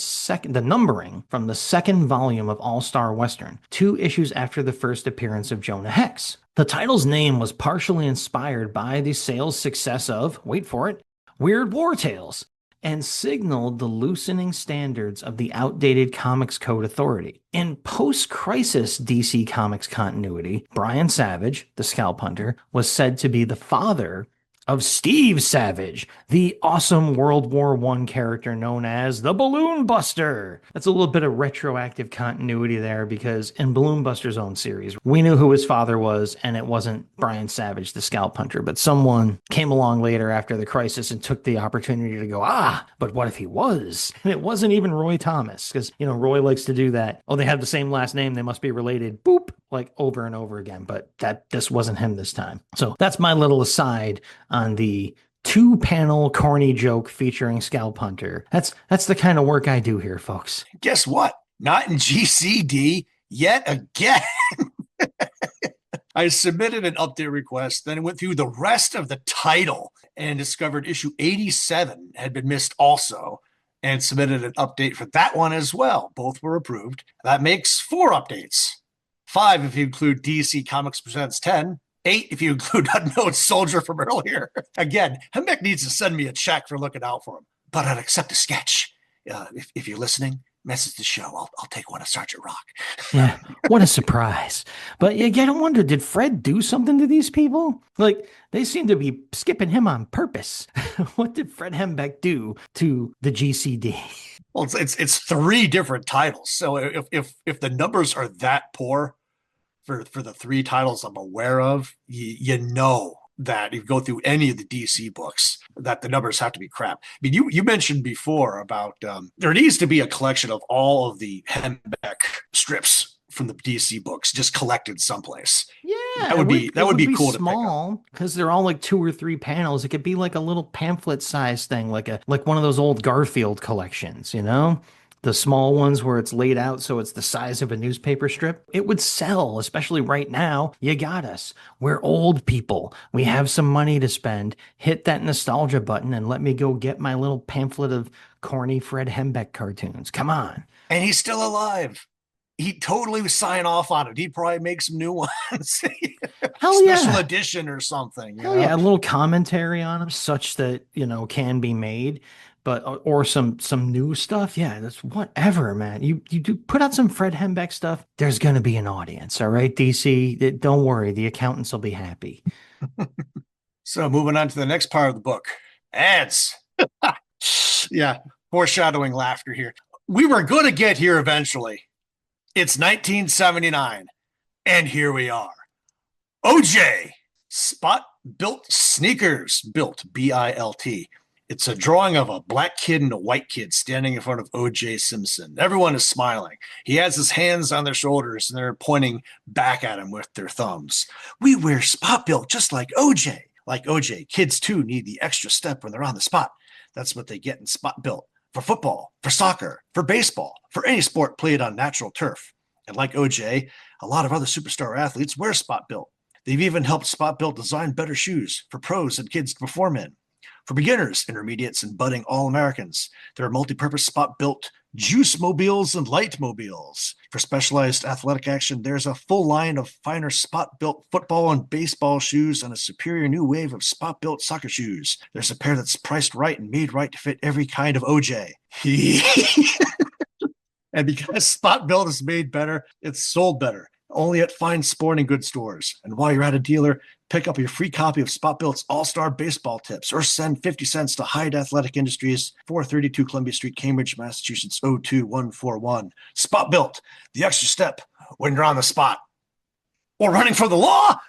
second volume of All-Star Western, 2 issues after the first appearance of Jonah Hex. The title's name was partially inspired by the sales success of, wait for it, Weird War Tales, and signaled the loosening standards of the outdated Comics Code Authority. In post-crisis DC Comics continuity, Brian Savage, the Scalp Hunter, was said to be the father of Steve Savage, the awesome World War I character known as the Balloon Buster. That's a little bit of retroactive continuity there because in Balloon Buster's own series, we knew who his father was, and it wasn't Brian Savage, the Scalp Hunter, but someone came along later after the crisis and took the opportunity to go, but what if he was? And it wasn't even Roy Thomas, because, Roy likes to do that. Oh, they have the same last name, they must be related, boop, like over and over again, but this wasn't him this time. So that's my little aside on the 2-panel corny joke featuring Scalp Hunter. That's the kind of work I do here, folks. Guess what? Not in GCD yet again. I submitted an update request, then went through the rest of the title and discovered issue 87 had been missed also, and submitted an update for that one as well. Both were approved. That makes 4 updates. 5 if you include DC Comics Presents 10. 8 if you include Unknown Soldier from earlier. Again, Hembeck needs to send me a check for looking out for him. But I'd accept a sketch. If you're listening, message the show. I'll take one of Sergeant Rock. Yeah, what a surprise. But you gotta wonder, did Fred do something to these people? Like, they seem to be skipping him on purpose. What did Fred Hembeck do to the GCD? Well, it's 3 different titles. So if the numbers are that poor for the 3 titles I'm aware of, you know that if you go through any of the DC books, that the numbers have to be crap. I mean, you mentioned before about there needs to be a collection of all of the Hembeck strips from the DC books just collected someplace. Yeah, that would be cool small because they're all like 2 or 3 panels. It could be like a little pamphlet size thing, like one of those old Garfield collections, the small ones where it's laid out so it's the size of a newspaper strip. It would sell, especially right now. You got us. We're old people. We have some money to spend. Hit that nostalgia button and let me go get my little pamphlet of corny Fred Hembeck cartoons. Come on. And he's still alive. He totally would sign off on it. He'd probably make some new ones. Hell yeah. Special edition or something. Hell yeah. A little commentary on them such that, can be made. But or some new stuff, yeah, that's whatever, man. You do put out some Fred Hembeck stuff, there's going to be an audience, all right, DC? Don't worry, the accountants will be happy. So moving on to the next part of the book, ads. Yeah, foreshadowing laughter here. We were going to get here eventually. It's 1979, and here we are. OJ, spot built sneakers, built BILT. It's a drawing of a black kid and a white kid standing in front of OJ Simpson. Everyone is smiling. He has his hands on their shoulders and they're pointing back at him with their thumbs. We wear spot built just like OJ. Like OJ, kids too need the extra step when they're on the spot. That's what they get in spot built for football, for soccer, for baseball, for any sport played on natural turf. And like OJ, a lot of other superstar athletes wear spot built. They've even helped Spot Built design better shoes for pros and kids to perform in. For beginners, intermediates, and budding All-Americans, there are multi-purpose Spot Built juice mobiles and light mobiles. For specialized athletic action, there's a full line of finer Spot Built football and baseball shoes and a superior new wave of Spot Built soccer shoes. There's a pair that's priced right and made right to fit every kind of OJ. And because Spot Built is made better, it's sold better. Only at fine sporting goods stores. And while you're at a dealer, pick up your free copy of Spot Built's All-Star Baseball Tips or send 50 cents to Hyde Athletic Industries, 432 Columbia Street, Cambridge, Massachusetts, 02141. Spot Built, the extra step when you're on the spot. Or running for the law?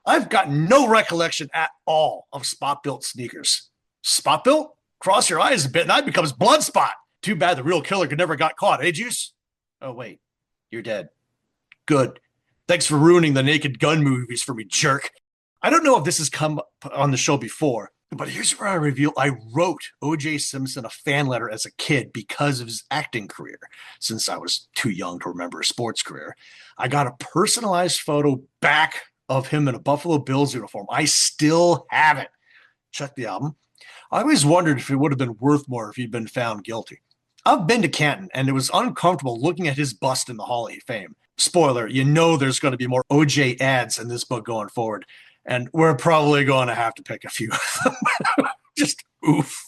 I've got no recollection at all of Spot Built sneakers. Spot Built? Cross your eyes a bit and that becomes blood spot. Too bad the real killer could never got caught, eh, Juice? Oh, wait. You're dead. Good. Thanks for ruining the Naked Gun movies for me, jerk. I don't know if this has come up on the show before, but here's where I reveal I wrote O.J. Simpson a fan letter as a kid because of his acting career. Since I was too young to remember a sports career, I got a personalized photo back of him in a Buffalo Bills uniform. I still have it. Check the album. I always wondered if it would have been worth more if he'd been found guilty. I've been to Canton, and it was uncomfortable looking at his bust in the Hall of Fame. Spoiler, you know there's going to be more OJ ads in this book going forward, and we're probably going to have to pick a few of them. Just oof.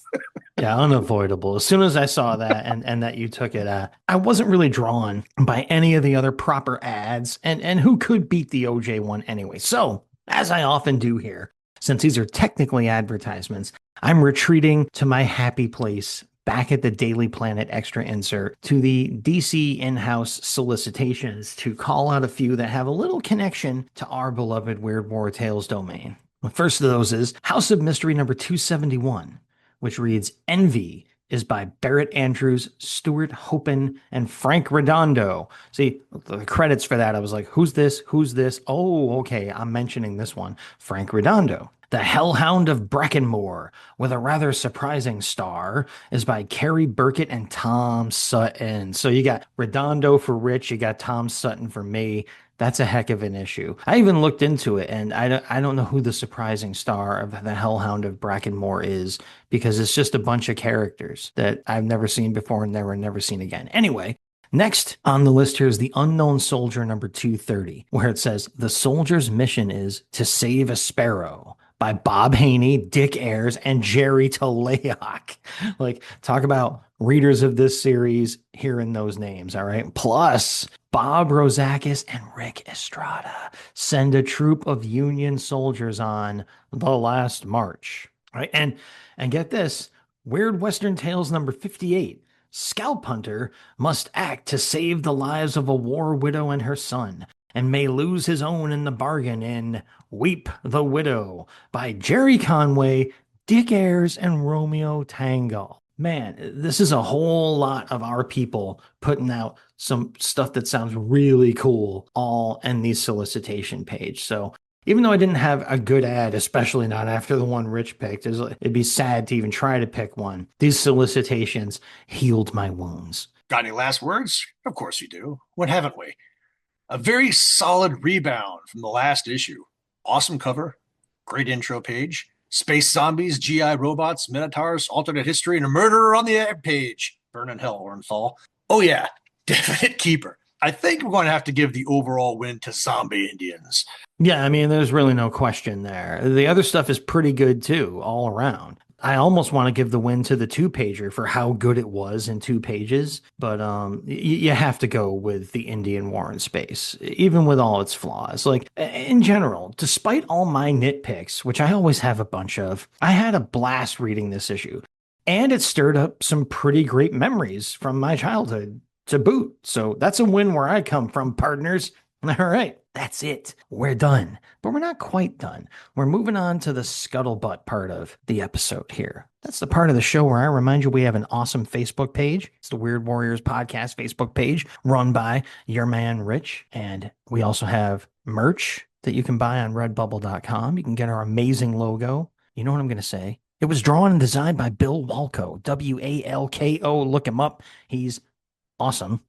Yeah, unavoidable. As soon as I saw that and that you took it, I wasn't really drawn by any of the other proper ads, and who could beat the OJ one anyway? So, as I often do here, since these are technically advertisements, I'm retreating to my happy place back at the Daily Planet extra insert to the DC in-house solicitations to call out a few that have a little connection to our beloved Weird War Tales domain. The first of those is House of Mystery number 271, which reads, Envy is by Barrett Andrews, Stuart Hopen, and Frank Redondo. See, the credits for that, I was like, who's this? Who's this? Oh, okay, I'm mentioning this one, Frank Redondo. The Hellhound of Breckenmore, with a rather surprising star, is by Carrie Burkett and Tom Sutton. So you got Redondo for Rich, you got Tom Sutton for me. That's a heck of an issue. I even looked into it, and I don't know who the surprising star of the Hellhound of Brackenmore is, because it's just a bunch of characters that I've never seen before and never seen again. Anyway, next on the list here is The Unknown Soldier number 230, where it says, the soldier's mission is to save a sparrow, by Bob Haney, Dick Ayers, and Jerry Teleoc. Like, talk about readers of this series hearing those names, all right? Plus, Bob Rozakis and Rick Estrada send a troop of Union soldiers on the last march, right? And get this, Weird Western Tales number 58. Scalp Hunter must act to save the lives of a war widow and her son, and may lose his own in the bargain in Weep the Widow by Jerry Conway, Dick Ayers, and Romeo Tango. Man, this is a whole lot of our people putting out some stuff that sounds really cool all in the solicitation page. So even though I didn't have a good ad, especially not after the one Rich picked, it'd be sad to even try to pick one. These solicitations healed my wounds. Got any last words? Of course you do. What haven't we? A very solid rebound from the last issue. Awesome cover, great intro page, space zombies, GI robots, minotaurs, alternate history, and a murderer on the ad page. Burn in hell, Orenthal. Oh yeah, definite keeper. I think we're going to have to give the overall win to Zombie Indians. Yeah, I mean, there's really no question there. The other stuff is pretty good too, all around. I almost want to give the win to the two-pager for how good it was in 2 pages, but you have to go with the Indian War in Space, even with all its flaws. Like, in general, despite all my nitpicks, which I always have a bunch of, I had a blast reading this issue, and it stirred up some pretty great memories from my childhood. to boot. So that's a win where I come from, partners. All right, that's it. We're done. But we're not quite done. We're moving on to the scuttlebutt part of the episode here. That's the part of the show where I remind you we have an awesome Facebook page. It's the Weird Warriors Podcast Facebook page run by your man, Rich. And we also have merch that you can buy on redbubble.com. You can get our amazing logo. You know what I'm going to say? It was drawn and designed by Bill Walko, Walko. Look him up. He's awesome.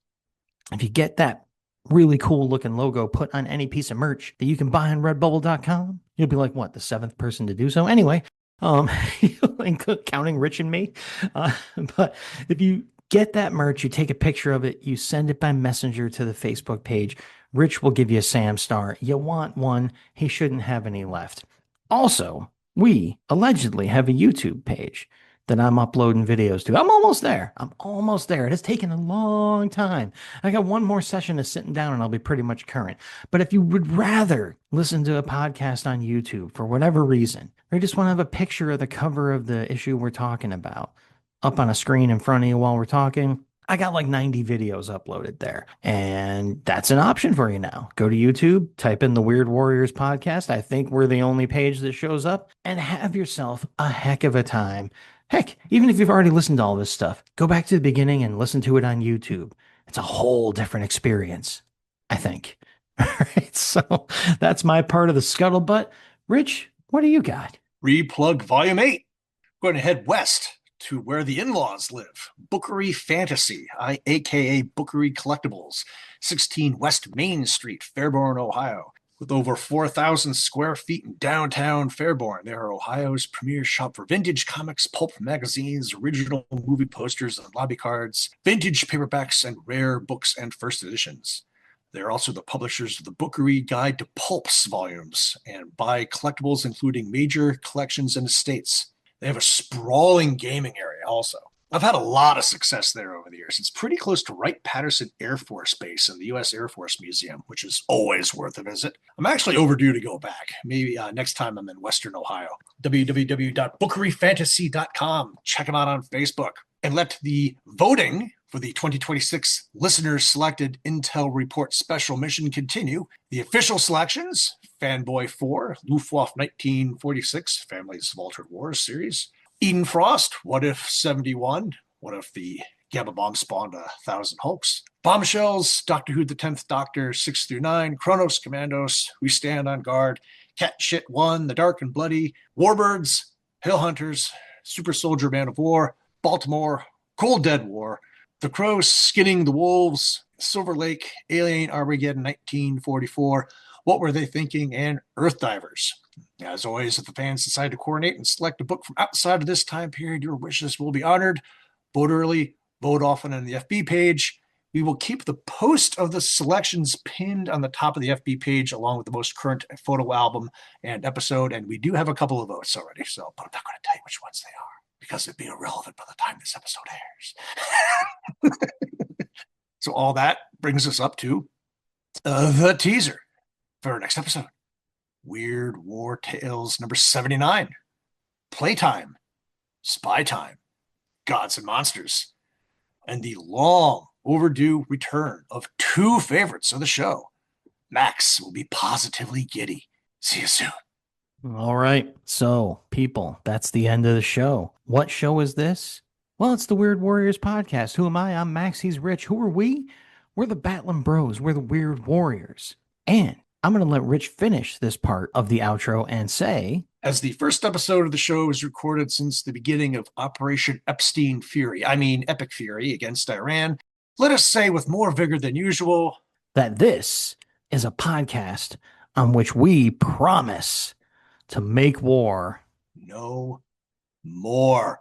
If you get that really cool looking logo put on any piece of merch that you can buy on redbubble.com, you'll be like, what, the seventh person to do so? Anyway, um, counting Rich and me. Uh, but if you get that merch, you take a picture of it, you send it by messenger to the Facebook page. Rich will give you a Sam star. You want one, he shouldn't have any left. Also, we allegedly have a YouTube page that I'm uploading videos to. I'm almost there. I'm almost there. It has taken a long time. I got one more session of sitting down and I'll be pretty much current. But if you would rather listen to a podcast on YouTube for whatever reason, or you just want to have a picture of the cover of the issue we're talking about up on a screen in front of you while we're talking, I got like 90 videos uploaded there. And that's an option for you now. Go to YouTube, type in the Weird Warriors podcast. I think we're the only page that shows up, and have yourself a heck of a time. Heck, even if you've already listened to all this stuff, go back to the beginning and listen to it on YouTube. It's a whole different experience, I think. All right, so that's my part of the scuttlebutt. Rich, what do you got? Replug Volume 8. Going to head west to where the in-laws live. Bookery Fantasy, aka Bookery Collectibles, 16 West Main Street, Fairborn, Ohio. With over 4,000 square feet in downtown Fairborn, they are Ohio's premier shop for vintage comics, pulp magazines, original movie posters and lobby cards, vintage paperbacks, and rare books and first editions. They are also the publishers of the Bookery Guide to Pulps volumes and buy collectibles including major collections and estates. They have a sprawling gaming area also. I've had a lot of success there over the years. It's pretty close to Wright-Patterson Air Force Base and the U.S. Air Force Museum, which is always worth a visit. I'm actually overdue to go back. Maybe next time I'm in Western Ohio. www.bookeryfantasy.com. Check them out on Facebook. And let the voting for the 2026 listener-selected Intel Report Special Mission continue. The official selections, Fanboy 4, Luftwaffe 1946, Families of Altered Wars series, Eden Frost, What If 71, What If the Gamma Bomb spawned 1,000 Hulks, Bombshells, Doctor Who the 10th Doctor 6 through 9, Kronos Commandos, We Stand on Guard, Cat Shit 1, The Dark and Bloody, Warbirds, Hill Hunters, Super Soldier Man of War, Baltimore, Cold Dead War, The Crows Skinning the Wolves, Silver Lake, Alien Armageddon 1944, What Were They Thinking, and Earth Divers. As always, if the fans decide to coordinate and select a book from outside of this time period, your wishes will be honored. Vote early, vote often on the FB page. We will keep the post of the selections pinned on the top of the FB page along with the most current photo album and episode. And we do have a couple of votes already, so but I'm not going to tell you which ones they are because it'd be irrelevant by the time this episode airs. So all that brings us up to the teaser for our next episode. Weird War Tales number 79. Playtime, Spy Time, Gods and Monsters, and the long overdue return of two favorites of the show. Max will be positively giddy. See you soon. All right. So, people, that's the end of the show. What show is this? Well, it's the Weird Warriors podcast. Who am I? I'm Max. He's Rich. Who are we? We're the Battling Bros. We're the Weird Warriors. And I'm going to let Rich finish this part of the outro and say, as the first episode of the show is recorded since the beginning of Operation Epstein Fury, Epic Fury against Iran, let us say with more vigor than usual that this is a podcast on which we promise to make war no more.